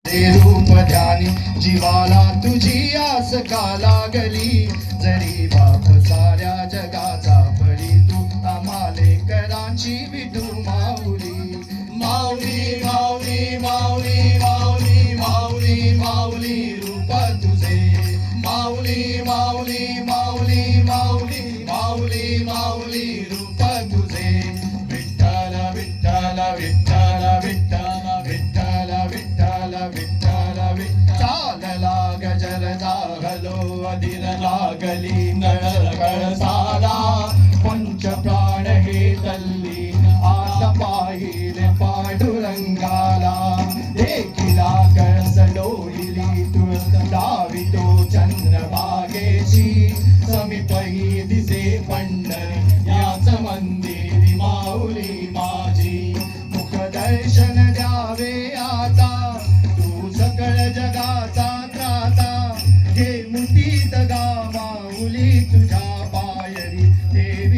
रूप ध्यानी जीवाला तुझी आस का लागली, जरी बाप साऱ्या जगाचा बळी तू आम्हाले करांची विठू माऊली. माऊली माऊली माऊली माऊली माऊली माऊली रूप तुझे, माऊली माऊली माऊली माऊली माऊली माऊली रूप तुझे. विठ्ठल विठ्ठल विठ्ठल विठ्ठल विठ्ठल विठ्ठल विठ्ठल विठ्ठल लाग जर जागलो अधीर लागली नळ कळसाला, पंच प्राण हे तल्ली आत पाहिले पांडुरंगाला. देखिला कळस डोहिली तुळस लावितो चंद्रभागेची, समीपही दिसे पंढरी याच मंदिरी माऊली माझी. मुख दर्शन द्यावे आता तू सकळ जगाचा त्राता, हे मुठीत गा माऊली तुझ्या पायरी